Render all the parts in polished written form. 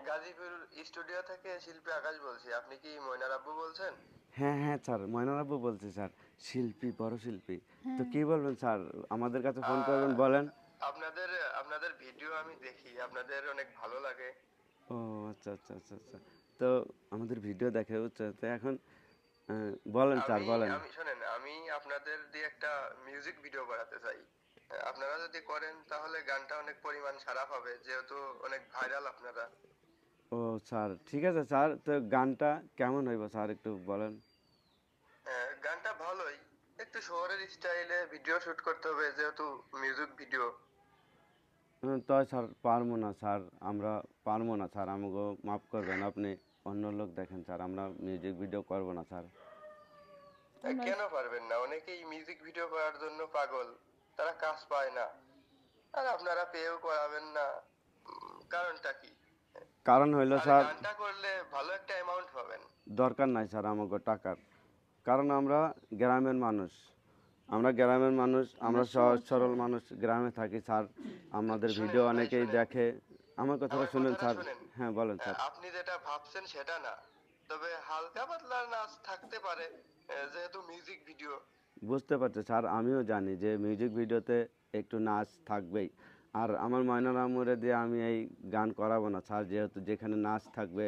Gazipur studio থেকে শিল্পী আকাশ বলছি। আপনি কি ময়নার আব্বু বলছেন? হ্যাঁ হ্যাঁ স্যার, ময়নাল আব্বু বলছি স্যার। শিল্পী, বড় শিল্পী। তো কি বলবেন স্যার, আমাদের কাছে ফোন করবেন, আহ, বলেন। আপনাদের আপনাদের ভিডিও আমি দেখি, আপনাদের অনেক ভালো লাগে। ও আচ্ছা আচ্ছা আচ্ছা আচ্ছা। তো আমাদের ভিডিও দেখে, বুঝছো তো এখন। বলেন স্যার, আমি বলেন। আমি শোনেন, আমি আপনাদের দিয়ে একটা মিউজিক ভিডিও বানাতে চাই। আপনারা যদি করেন তাহলে গানটা অনেক পরিমাণ সাড়া পাবে, যেহেতু অনেক ভাইরাল আপনারা। ও স্যার, ঠিক আছে স্যার, তো গানটা কেমন হইব স্যার, একটু বলেন। গানটা ভালোই, একটু শহরের স্টাইলে ভিডিও শুট করতে হবে যেহেতু মিউজিক ভিডিও। তো স্যার পারবো না স্যার, আমরা পারবো না স্যার, আমাকে মাফ করবেন আপনি। অন্য লোক দেখেন স্যার, আমরা মিউজিক ভিডিও করবো না স্যার। কেন পারবেন না? অনেকেই মিউজিক ভিডিও করার জন্য পাগল, তারা কাজ পায় না। আর আপনারা পেয়েও করাবেন না, কারণটা কি? কারণ হইল আর স্যার, গানটা করলে ভালো একটা অ্যামাউন্ট পাবেন। দরকার নাই স্যার আমাকে টাকার। কারণ আমরা গ্রামের মানুষ, আমরা গ্রামের মানুষ, আমরা সহজ সরল মানুষ, গ্রামে থাকি স্যার। আমাদের শুনেন ভিডিও ভাই, অনেকেই শুনেন, দেখে। আমার কথাটা আমার শুনেন কথাটা স্যার। শুনেন। হ্যাঁ বলেন স্যার। আপনি যেটা ভাবছেন সেটা না, তবে হালকা পাতলা নাচ থাকতে পারে, যেহেতু মিউজিক ভিডিও। বুঝতে পারছি স্যার, আমিও জানি যে মিউজিক ভিডিওতে একটু নাচ থাকবেই। আর আমার ময়নার আম্মুরে দিয়ে আমি এই গান করাবো না স্যার, যেহেতু যেখানে নাচ থাকবে,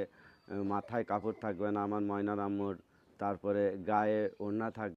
মাথায় কাপড় থাকবে না আমার ময়নার আম্মুর, তারপরে গায়ে ওড়না থাকবে।